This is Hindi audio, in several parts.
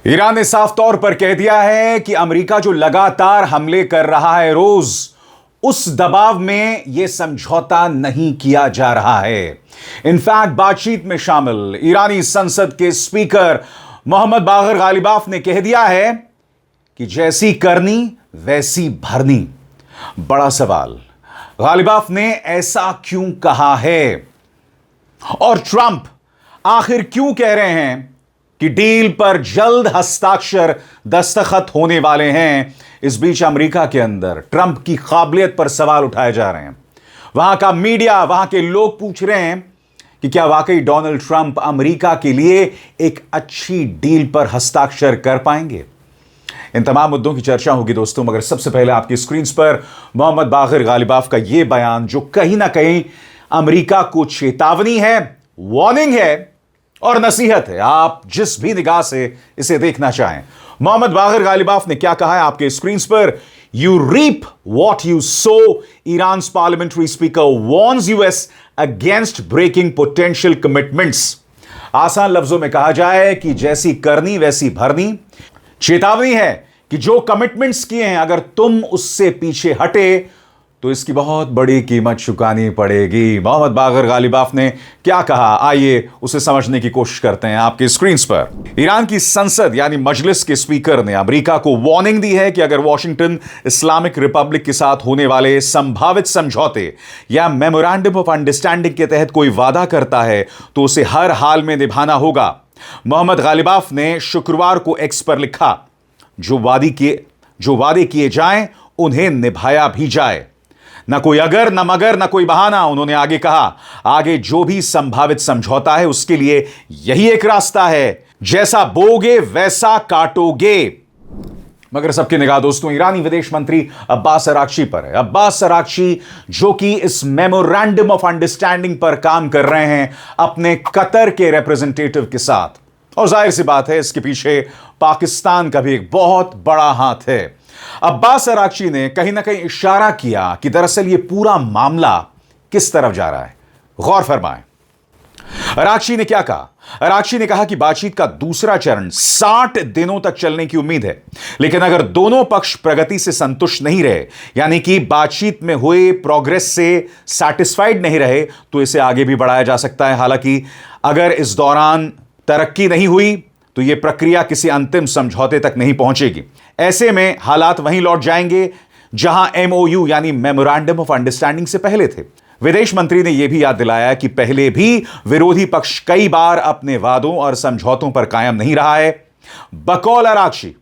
ईरान ने साफ तौर पर कह दिया है कि अमेरिका जो लगातार हमले कर रहा है रोज, उस दबाव में यह समझौता नहीं किया जा रहा है। इनफैक्ट बातचीत में शामिल ईरानी संसद के स्पीकर मोहम्मद बागर गालिबाफ ने कह दिया है कि जैसी करनी वैसी भरनी। बड़ा सवाल, गालिबाफ ने ऐसा क्यों कहा है और ट्रंप आखिर क्यों कह रहे हैं कि डील पर जल्द हस्ताक्षर दस्तखत होने वाले हैं। इस बीच अमेरिका के अंदर ट्रंप की काबिलियत पर सवाल उठाए जा रहे हैं। वहां का मीडिया, वहां के लोग पूछ रहे हैं कि क्या वाकई डोनाल्ड ट्रंप अमेरिका के लिए एक अच्छी डील पर हस्ताक्षर कर पाएंगे। इन तमाम मुद्दों की चर्चा होगी दोस्तों, मगर सबसे पहले आपकी स्क्रीन पर मोहम्मद बागर गालिबाफ का यह बयान, जो कहीं ना कहीं अमेरिका को चेतावनी है, वार्निंग है और नसीहत है। आप जिस भी निगाह से इसे देखना चाहें। मोहम्मद बागर गालिबाफ ने क्या कहा है आपके स्क्रीन पर। You reap what you sow, Iran parliamentary speaker warns US against breaking potential commitments. आसान लफ्जों में कहा जाए कि जैसी करनी वैसी भरनी। चेतावनी है कि जो कमिटमेंट्स किए हैं, अगर तुम उससे पीछे हटे तो इसकी बहुत बड़ी कीमत चुकानी पड़ेगी। मोहम्मद बागर गालिबाफ ने क्या कहा, आइए उसे समझने की कोशिश करते हैं आपके स्क्रीन पर। ईरान की संसद यानी मजलिस के स्पीकर ने अमेरिका को वार्निंग दी है कि अगर वॉशिंगटन इस्लामिक रिपब्लिक के साथ होने वाले संभावित समझौते या मेमोरेंडम ऑफ अंडरस्टैंडिंग के तहत कोई वादा करता है तो उसे हर हाल में निभाना होगा। मोहम्मद गालिबाफ ने शुक्रवार को एक्स पर लिखा, जो वादे किए जाएं उन्हें निभाया भी जाए। न कोई अगर, न मगर, न कोई बहाना। उन्होंने आगे कहा, आगे जो भी संभावित समझौता है उसके लिए यही एक रास्ता है, जैसा बोगे वैसा काटोगे। मगर सबकी निगाह दोस्तों ईरानी विदेश मंत्री अब्बास अरागची पर है। अब्बास अरागची जो कि इस मेमोरेंडम ऑफ अंडरस्टैंडिंग पर काम कर रहे हैं अपने कतर के रिप्रेजेंटेटिव के साथ, और जाहिर सी बात है इसके पीछे पाकिस्तान का भी एक बहुत बड़ा हाथ है। अब्बास अरागची ने कहीं ना कहीं इशारा किया कि दरअसल यह पूरा मामला किस तरफ जा रहा है। गौर फरमाएं, अरागची ने क्या कहा। अरागची ने कहा कि बातचीत का दूसरा चरण 60 दिनों तक चलने की उम्मीद है, लेकिन अगर दोनों पक्ष प्रगति से संतुष्ट नहीं रहे, यानी कि बातचीत में हुए प्रोग्रेस से सैटिस्फाइड नहीं रहे, तो इसे आगे भी बढ़ाया जा सकता है। हालांकि अगर इस दौरान तरक्की नहीं हुई तो यह प्रक्रिया किसी अंतिम समझौते तक नहीं पहुंचेगी। ऐसे में हालात वहीं लौट जाएंगे जहां एमओयू यानी मेमोरेंडम ऑफ अंडरस्टैंडिंग से पहले थे। विदेश मंत्री ने यह भी याद दिलाया कि पहले भी विरोधी पक्ष कई बार अपने वादों और समझौतों पर कायम नहीं रहा है। बकौल अरागची,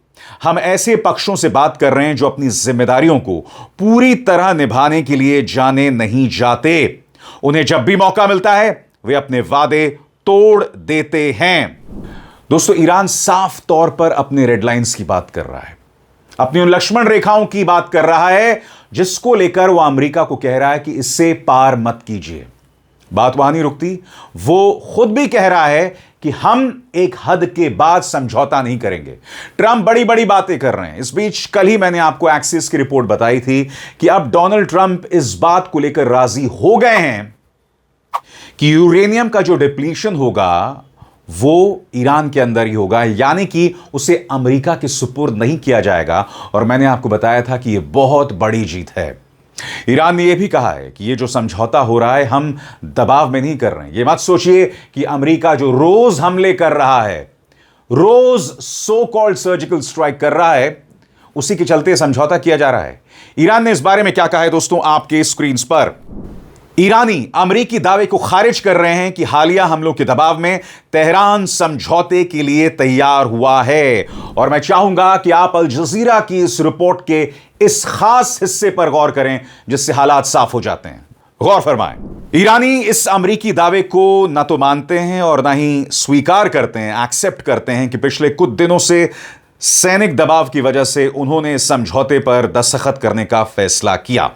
हम ऐसे पक्षों से बात कर रहे हैं जो अपनी जिम्मेदारियों को पूरी तरह निभाने के लिए जाने नहीं जाते। उन्हें जब भी मौका मिलता है वे अपने वादे तोड़ देते हैं। दोस्तों ईरान साफ तौर पर अपने रेड लाइंस की बात कर रहा है, अपनी उन लक्ष्मण रेखाओं की बात कर रहा है जिसको लेकर वह अमेरिका को कह रहा है कि इससे पार मत कीजिए। बात वहां नहीं रुकती, वो खुद भी कह रहा है कि हम एक हद के बाद समझौता नहीं करेंगे। ट्रंप बड़ी बड़ी बातें कर रहे हैं। इस बीच कल ही मैंने आपको एक्सिस की रिपोर्ट बताई थी कि अब डोनाल्ड ट्रंप इस बात को लेकर राजी हो गए हैं कि यूरेनियम का जो डिप्लीशन होगा वो ईरान के अंदर ही होगा, यानी कि उसे अमेरिका के सुपुर्द नहीं किया जाएगा। और मैंने आपको बताया था कि यह बहुत बड़ी जीत है। ईरान ने यह भी कहा है कि यह जो समझौता हो रहा है हम दबाव में नहीं कर रहे हैं। यह मत सोचिए कि अमेरिका जो रोज हमले कर रहा है, रोज सो कॉल्ड सर्जिकल स्ट्राइक कर रहा है, उसी के चलते समझौता किया जा रहा है। ईरान ने इस बारे में क्या कहा है दोस्तों आपके स्क्रीन पर। ईरानी अमेरिकी दावे को खारिज कर रहे हैं कि हालिया हमलों के दबाव में तेहरान समझौते के लिए तैयार हुआ है। और मैं चाहूंगा कि आप अल जजीरा की इस रिपोर्ट के इस खास हिस्से पर गौर करें जिससे हालात साफ हो जाते हैं। गौर फरमाएं, ईरानी इस अमेरिकी दावे को न तो मानते हैं और ना ही स्वीकार करते हैं, एक्सेप्ट करते हैं कि पिछले कुछ दिनों से सैनिक दबाव की वजह से उन्होंने समझौते पर दस्तखत करने का फैसला किया।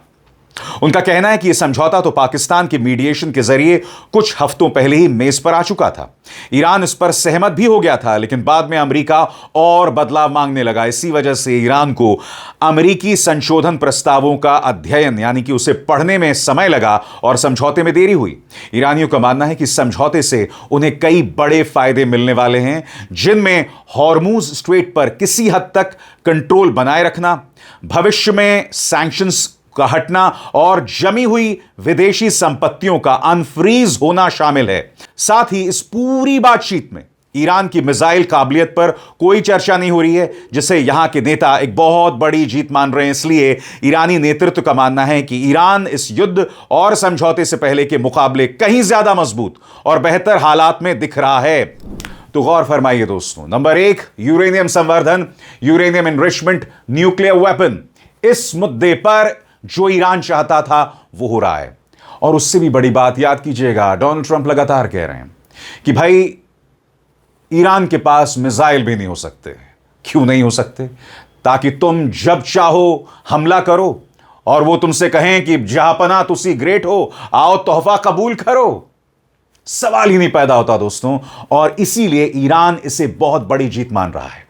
उनका कहना है कि यह समझौता तो पाकिस्तान के मीडिएशन के जरिए कुछ हफ्तों पहले ही मेज पर आ चुका था। ईरान इस पर सहमत भी हो गया था, लेकिन बाद में अमेरिका और बदलाव मांगने लगा। इसी वजह से ईरान को अमेरिकी संशोधन प्रस्तावों का अध्ययन यानी कि उसे पढ़ने में समय लगा और समझौते में देरी हुई। ईरानियों का मानना है कि समझौते से उन्हें कई बड़े फायदे मिलने वाले हैं, जिनमें हॉर्मूज स्ट्रेट पर किसी हद तक कंट्रोल बनाए रखना, भविष्य में सैंक्शंस का हटना और जमी हुई विदेशी संपत्तियों का अनफ्रीज होना शामिल है। साथ ही इस पूरी बातचीत में ईरान की मिसाइल काबिलियत पर कोई चर्चा नहीं हो रही है, जिसे यहां के नेता एक बहुत बड़ी जीत मान रहे हैं। इसलिए ईरानी नेतृत्व का मानना है कि ईरान इस युद्ध और समझौते से पहले के मुकाबले कहीं ज्यादा मजबूत और बेहतर हालात में दिख रहा है। तो गौर फरमाइए दोस्तों, नंबर 1 यूरेनियम संवर्धन, यूरेनियम एनरिचमेंट, न्यूक्लियर वेपन। इस मुद्दे पर जो ईरान चाहता था वो हो रहा है। और उससे भी बड़ी बात याद कीजिएगा, डोनाल्ड ट्रंप लगातार कह रहे हैं कि भाई ईरान के पास मिसाइल भी नहीं हो सकते। क्यों नहीं हो सकते? ताकि तुम जब चाहो हमला करो और वो तुमसे कहें कि जहापना तुसी ग्रेट हो, आओ तोहफा कबूल करो। सवाल ही नहीं पैदा होता दोस्तों, और इसीलिए ईरान इसे बहुत बड़ी जीत मान रहा है।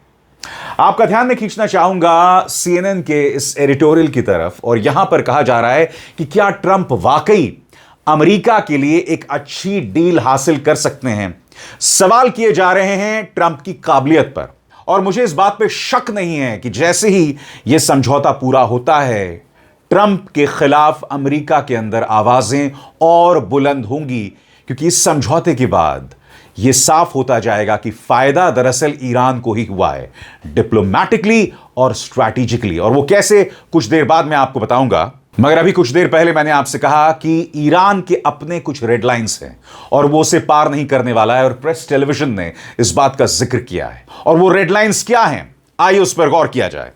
आपका ध्यान मैं खींचना चाहूंगा CNN के इस एडिटोरियल की तरफ, और यहां पर कहा जा रहा है कि क्या ट्रंप वाकई अमेरिका के लिए एक अच्छी डील हासिल कर सकते हैं। सवाल किए जा रहे हैं ट्रंप की काबिलियत पर, और मुझे इस बात पे शक नहीं है कि जैसे ही यह समझौता पूरा होता है, ट्रंप के खिलाफ अमेरिका के अंदर आवाजें और बुलंद होंगी, क्योंकि इस समझौते के बाद यह साफ होता जाएगा कि फायदा दरअसल ईरान को ही हुआ है, डिप्लोमैटिकली और स्ट्रैटेजिकली। और वो कैसे, कुछ देर बाद मैं आपको बताऊंगा। मगर अभी कुछ देर पहले मैंने आपसे कहा कि ईरान के अपने कुछ रेड लाइंस हैं और वो उसे पार नहीं करने वाला है, और प्रेस टेलीविजन ने इस बात का जिक्र किया है। और वो रेड लाइंस क्या हैं, आइए उस पर गौर किया जाए।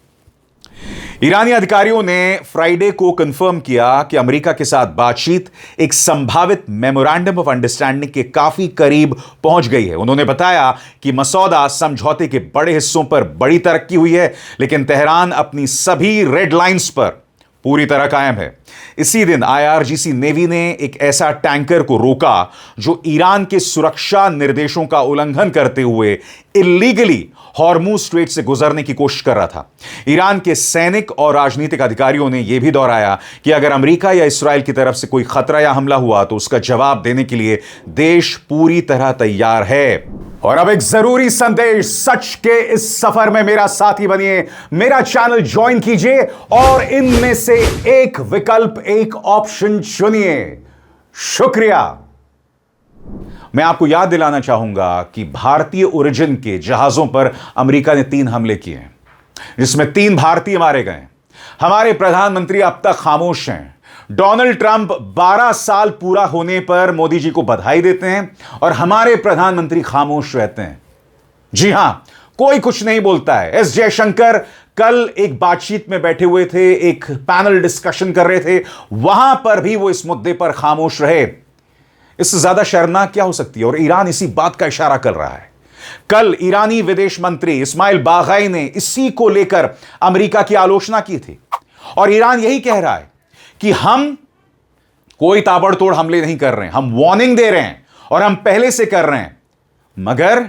ईरानी अधिकारियों ने फ्राइडे को कंफर्म किया कि अमेरिका के साथ बातचीत एक संभावित मेमोरेंडम ऑफ अंडरस्टैंडिंग के काफी करीब पहुंच गई है। उन्होंने बताया कि मसौदा समझौते के बड़े हिस्सों पर बड़ी तरक्की हुई है, लेकिन तेहरान अपनी सभी रेड लाइंस पर पूरी तरह कायम है। इसी दिन IRGC नेवी ने एक ऐसा टैंकर को रोका जो ईरान के सुरक्षा निर्देशों का उल्लंघन करते हुए इल्लीगली हॉर्मूज स्ट्रेट से गुजरने की कोशिश कर रहा था। ईरान के सैनिक और राजनीतिक अधिकारियों ने यह भी दोहराया कि अगर अमेरिका या इस्राएल की तरफ से कोई खतरा या हमला हुआ तो उसका जवाब देने के लिए देश पूरी तरह तैयार है। और अब एक जरूरी संदेश, सच के इस सफर में मेरा साथी बनिए, मेरा चैनल ज्वाइन कीजिए और इनमें से एक विकल्प, एक ऑप्शन चुनिए। शुक्रिया। मैं आपको याद दिलाना चाहूंगा कि भारतीय ओरिजिन के जहाजों पर अमेरिका ने 3 हमले किए हैं, जिसमें 3 भारतीय मारे गए। हमारे प्रधानमंत्री अब तक खामोश हैं। डोनाल्ड ट्रंप 12 साल पूरा होने पर मोदी जी को बधाई देते हैं और हमारे प्रधानमंत्री खामोश रहते हैं। जी हां, कोई कुछ नहीं बोलता है। एस जयशंकर कल एक बातचीत में बैठे हुए थे, एक पैनल डिस्कशन कर रहे थे, वहां पर भी वो इस मुद्दे पर खामोश रहे। इससे ज्यादा शर्मनाक क्या हो सकती है? और ईरान इसी बात का इशारा कर रहा है। कल ईरानी विदेश मंत्री इस्माइल बागाई ने इसी को लेकर अमेरिका की आलोचना की थी, और ईरान यही कह रहा है कि हम कोई ताबड़तोड़ हमले नहीं कर रहे हैं, हम वार्निंग दे रहे हैं और हम पहले से कर रहे हैं। मगर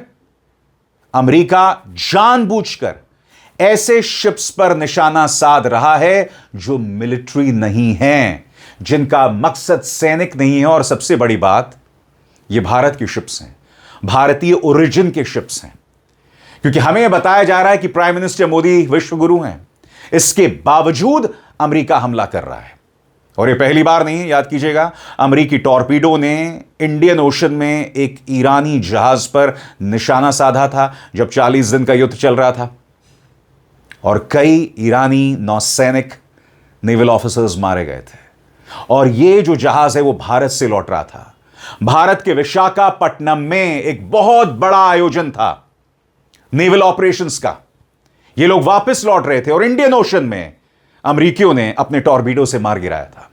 अमेरिका जानबूझकर ऐसे शिप्स पर निशाना साध रहा है जो मिलिट्री नहीं है, जिनका मकसद सैनिक नहीं है, और सबसे बड़ी बात, ये भारत की शिप्स हैं, भारतीय ओरिजिन के शिप्स हैं। क्योंकि हमें बताया जा रहा है कि प्राइम मिनिस्टर मोदी विश्व गुरु हैं, इसके बावजूद अमेरिका हमला कर रहा है। और ये पहली बार नहीं है, याद कीजिएगा, अमेरिकी टॉर्पीडो ने इंडियन ओशन में एक ईरानी जहाज पर निशाना साधा था जब 40 दिन का युद्ध चल रहा था, और कई ईरानी नौसैनिक नेवल ऑफिसर्स मारे गए थे। और ये जो जहाज है वो भारत से लौट रहा था। भारत के विशाखापट्टनम में एक बहुत बड़ा आयोजन था नेवल ऑपरेशंस का। ये लोग वापस लौट रहे थे और इंडियन ओशन में अमेरिकियों ने अपने टॉर्पीडो से मार गिराया था।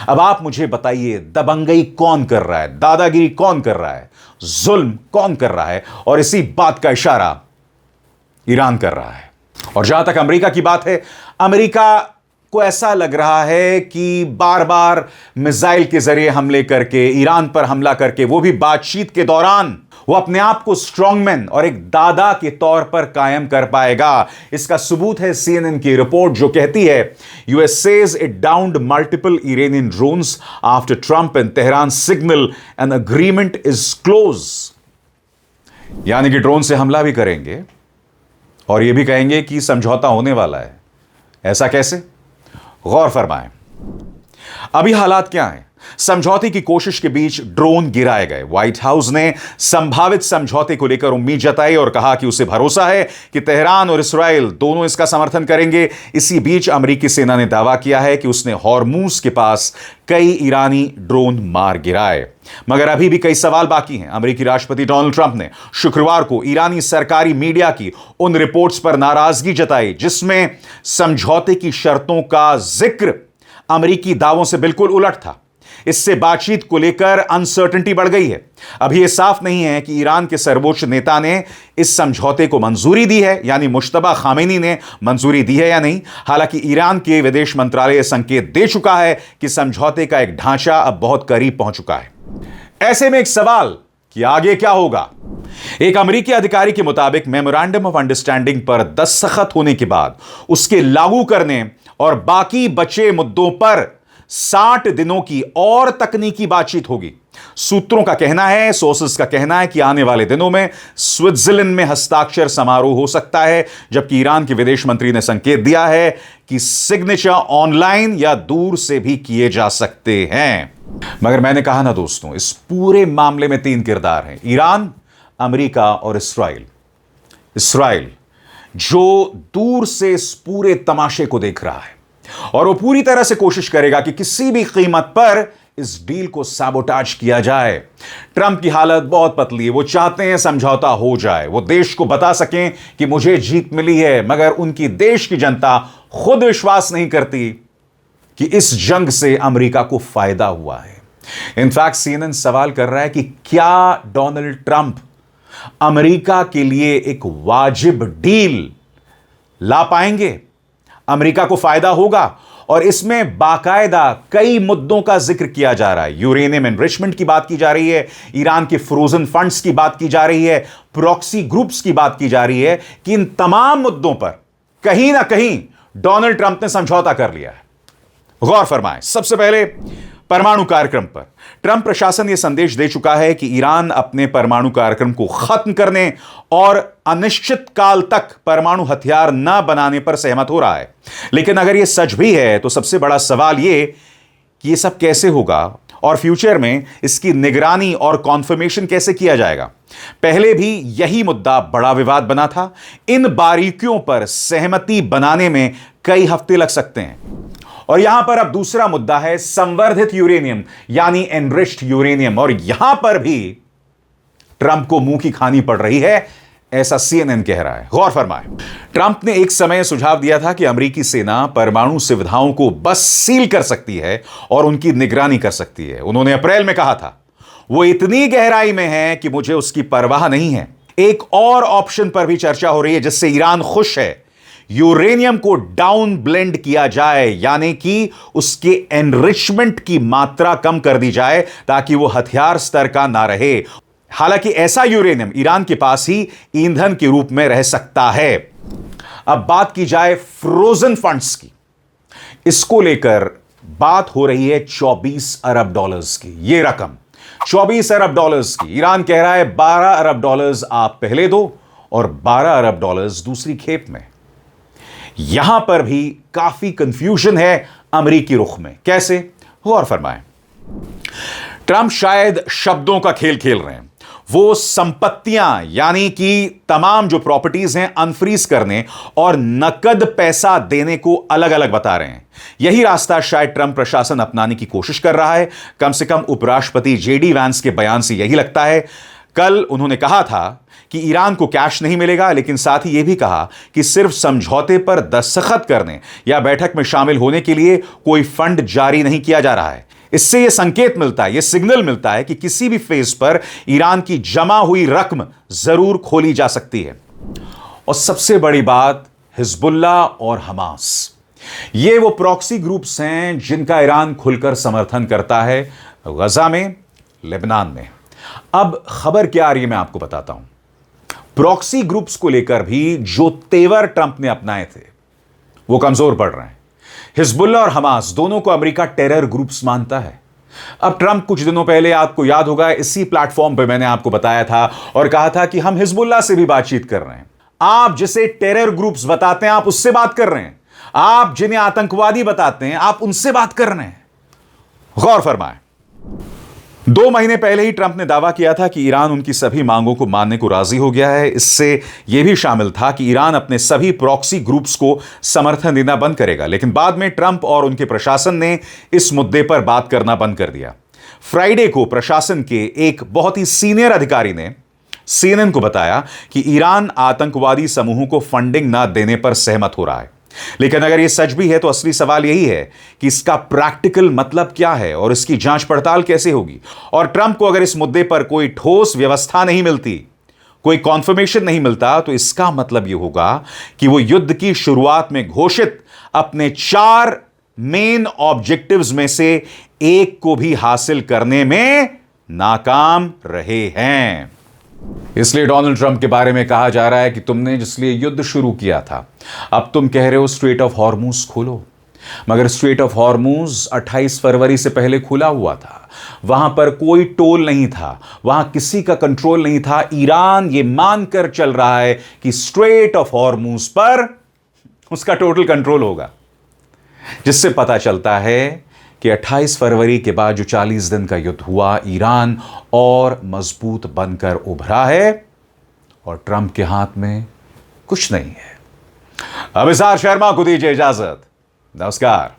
अब आप मुझे बताइए, दबंगई कौन कर रहा है, दादागिरी कौन कर रहा है, जुल्म कौन कर रहा है? और इसी बात का इशारा ईरान कर रहा है। और जहां तक अमेरिका की बात है, अमेरिका को ऐसा लग रहा है कि बार बार मिसाइल के जरिए हमले करके, ईरान पर हमला करके, वो भी बातचीत के दौरान, वो अपने आप को स्ट्रॉन्गमैन और एक दादा के तौर पर कायम कर पाएगा। इसका सबूत है CNN की रिपोर्ट जो कहती है US says it downed multiple Iranian drones after Trump and Tehran signal an agreement is close। यानी कि ड्रोन से हमला भी करेंगे और यह भी कहेंगे कि समझौता होने वाला है। ऐसा कैसे? गौर फरमाएं। अभी हालात क्या हैं? समझौते की कोशिश के बीच ड्रोन गिराए गए। व्हाइट हाउस ने संभावित समझौते को लेकर उम्मीद जताई और कहा कि उसे भरोसा है कि तेहरान और इस्राएल दोनों इसका समर्थन करेंगे। इसी बीच अमेरिकी सेना ने दावा किया है कि उसने हॉर्मूज के पास कई ईरानी ड्रोन मार गिराए। मगर अभी भी कई सवाल बाकी हैं। अमेरिकी राष्ट्रपति डोनाल्ड ट्रंप ने शुक्रवार को ईरानी सरकारी मीडिया की उन रिपोर्ट्स पर नाराजगी जताई जिसमें समझौते की शर्तों का जिक्र अमेरिकी दावों से बिल्कुल उलट था। इससे बातचीत को लेकर अनसर्टेनिटी बढ़ गई है। अभी यह साफ नहीं है कि ईरान के सर्वोच्च नेता ने इस समझौते को मंजूरी दी है, यानी मुश्तबा खामेनी ने मंजूरी दी है या नहीं। हालांकि ईरान के विदेश मंत्रालय संकेत दे चुका है कि समझौते का एक ढांचा अब बहुत करीब पहुंच चुका है। ऐसे में एक सवाल कि आगे क्या होगा? एक अमेरिकी अधिकारी के मुताबिक मेमोरेंडम ऑफ अंडरस्टैंडिंग पर दस्तखत होने के बाद उसके लागू करने और बाकी बचे मुद्दों पर 60 दिनों की और तकनीकी बातचीत होगी। सूत्रों का कहना है, सोर्सेस का कहना है कि आने वाले दिनों में स्विट्जरलैंड में हस्ताक्षर समारोह हो सकता है, जबकि ईरान के विदेश मंत्री ने संकेत दिया है कि सिग्नेचर ऑनलाइन या दूर से भी किए जा सकते हैं। मगर मैंने कहा ना दोस्तों, इस पूरे मामले में 3 किरदार हैं, ईरान, अमेरिका और इस्राएल। इस्राएल जो दूर से इस पूरे तमाशे को देख रहा है और वो पूरी तरह से कोशिश करेगा कि किसी भी कीमत पर इस डील को साबोटाज किया जाए। ट्रंप की हालत बहुत पतली है। वो चाहते हैं समझौता हो जाए, वो देश को बता सकें कि मुझे जीत मिली है, मगर उनकी देश की जनता खुद विश्वास नहीं करती कि इस जंग से अमेरिका को फायदा हुआ है। इनफैक्ट CNN सवाल कर रहा है कि क्या डोनाल्ड ट्रंप अमेरिका के लिए एक वाजिब डील ला पाएंगे? अमेरिका को फायदा होगा? और इसमें बाकायदा कई मुद्दों का जिक्र किया जा रहा है। यूरेनियम एनरिचमेंट की बात की जा रही है, ईरान के फ्रोजन फंड्स की बात की जा रही है, प्रॉक्सी ग्रुप्स की बात की जा रही है कि इन तमाम मुद्दों पर कहीं ना कहीं डोनाल्ड ट्रंप ने समझौता कर लिया है। गौर फरमाएं, सबसे पहले परमाणु कार्यक्रम पर ट्रंप प्रशासन यह संदेश दे चुका है कि ईरान अपने परमाणु कार्यक्रम को खत्म करने और अनिश्चित काल तक परमाणु हथियार न बनाने पर सहमत हो रहा है। लेकिन अगर यह सच भी है तो सबसे बड़ा सवाल यह कि यह सब कैसे होगा और फ्यूचर में इसकी निगरानी और कॉन्फर्मेशन कैसे किया जाएगा। पहले भी यही मुद्दा बड़ा विवाद बना था। इन बारीकियों पर सहमति बनाने में कई हफ्ते लग सकते हैं। और यहां पर अब दूसरा मुद्दा है संवर्धित यूरेनियम यानी एनरिच्ड यूरेनियम, और यहां पर भी ट्रंप को मुंह की खानी पड़ रही है, ऐसा CNN कह रहा है। गौर फरमाएं, ट्रंप ने एक समय सुझाव दिया था कि अमेरिकी सेना परमाणु सुविधाओं को बस सील कर सकती है और उनकी निगरानी कर सकती है। उन्होंने अप्रैल में कहा था वो इतनी गहराई में है कि मुझे उसकी परवाह नहीं है। एक और ऑप्शन पर भी चर्चा हो रही है जिससे ईरान खुश है। यूरेनियम को डाउन ब्लेंड किया जाए, यानी कि उसके एनरिचमेंट की मात्रा कम कर दी जाए ताकि वो हथियार स्तर का ना रहे। हालांकि ऐसा यूरेनियम ईरान के पास ही ईंधन के रूप में रह सकता है। अब बात की जाए फ्रोजन फंड्स की। इसको लेकर बात हो रही है 24 अरब डॉलर्स की। यह रकम 24 अरब डॉलर्स की। ईरान कह रहा है 12 अरब डॉलर्स आप पहले दो और 12 अरब डॉलर्स दूसरी खेप में। यहां पर भी काफी कंफ्यूजन है अमेरिकी रुख में। कैसे? गौर फरमाएं, ट्रंप शायद शब्दों का खेल खेल रहे हैं। वो संपत्तियां यानी कि तमाम जो प्रॉपर्टीज हैं अनफ्रीज करने और नकद पैसा देने को अलग अलग बता रहे हैं। यही रास्ता शायद ट्रंप प्रशासन अपनाने की कोशिश कर रहा है। कम से कम उपराष्ट्रपति JD वैंस के बयान से यही लगता है। कल उन्होंने कहा था कि ईरान को कैश नहीं मिलेगा, लेकिन साथ ही यह भी कहा कि सिर्फ समझौते पर दस्तखत करने या बैठक में शामिल होने के लिए कोई फंड जारी नहीं किया जा रहा है। इससे यह संकेत मिलता है, यह सिग्नल मिलता है कि किसी भी फेज पर ईरान की जमा हुई रकम जरूर खोली जा सकती है। और सबसे बड़ी बात, हिजबुल्लाह और हमास, ये वो प्रॉक्सी ग्रुप्स हैं जिनका ईरान खुलकर समर्थन करता है गजा में, लेबनान में। अब खबर क्या आ रही है मैं आपको बताता हूं। प्रॉक्सी ग्रुप्स को लेकर भी जो तेवर ट्रंप ने अपनाए थे वो कमजोर पड़ रहे हैं। हिजबुल्ला और हमास दोनों को अमेरिका टेरर ग्रुप्स मानता है। अब ट्रंप कुछ दिनों पहले, आपको याद होगा, इसी प्लेटफॉर्म पे मैंने आपको बताया था और कहा था कि हम हिजबुल्ला से भी बातचीत कर रहे हैं। आप जिसे टेरर ग्रुप्स बताते हैं आप उससे बात कर रहे हैं, आप जिन्हें आतंकवादी बताते हैं आप उनसे बात कर रहे हैं। गौर फरमाएं, 2 महीने पहले ही ट्रंप ने दावा किया था कि ईरान उनकी सभी मांगों को मानने को राजी हो गया है। इससे यह भी शामिल था कि ईरान अपने सभी प्रॉक्सी ग्रुप्स को समर्थन देना बंद करेगा। लेकिन बाद में ट्रंप और उनके प्रशासन ने इस मुद्दे पर बात करना बंद कर दिया। फ्राइडे को प्रशासन के एक बहुत ही सीनियर अधिकारी ने CNN को बताया कि ईरान आतंकवादी समूहों को फंडिंग ना देने पर सहमत हो रहा है। लेकिन अगर यह सच भी है तो असली सवाल यही है कि इसका प्रैक्टिकल मतलब क्या है और इसकी जांच पड़ताल कैसे होगी। और ट्रंप को अगर इस मुद्दे पर कोई ठोस व्यवस्था नहीं मिलती, कोई कॉन्फर्मेशन नहीं मिलता, तो इसका मतलब यह होगा कि वो युद्ध की शुरुआत में घोषित अपने 4 मेन ऑब्जेक्टिव्स में से एक को भी हासिल करने में नाकाम रहे हैं। इसलिए डोनाल्ड ट्रंप के बारे में कहा जा रहा है कि तुमने जिसलिए युद्ध शुरू किया था, अब तुम कह रहे हो स्ट्रेट ऑफ हॉर्मूज खोलो। मगर स्ट्रेट ऑफ हॉर्मूज 28 फरवरी से पहले खुला हुआ था। वहां पर कोई टोल नहीं था, वहां किसी का कंट्रोल नहीं था। ईरान ये मानकर चल रहा है कि स्ट्रेट ऑफ हॉर्मूज पर उसका टोटल कंट्रोल होगा, जिससे पता चलता है कि 28 फरवरी के बाद जो 40 दिन का युद्ध हुआ, ईरान और मजबूत बनकर उभरा है और ट्रंप के हाथ में कुछ नहीं है। अभिसार शर्मा को दीजिए इजाजत। नमस्कार।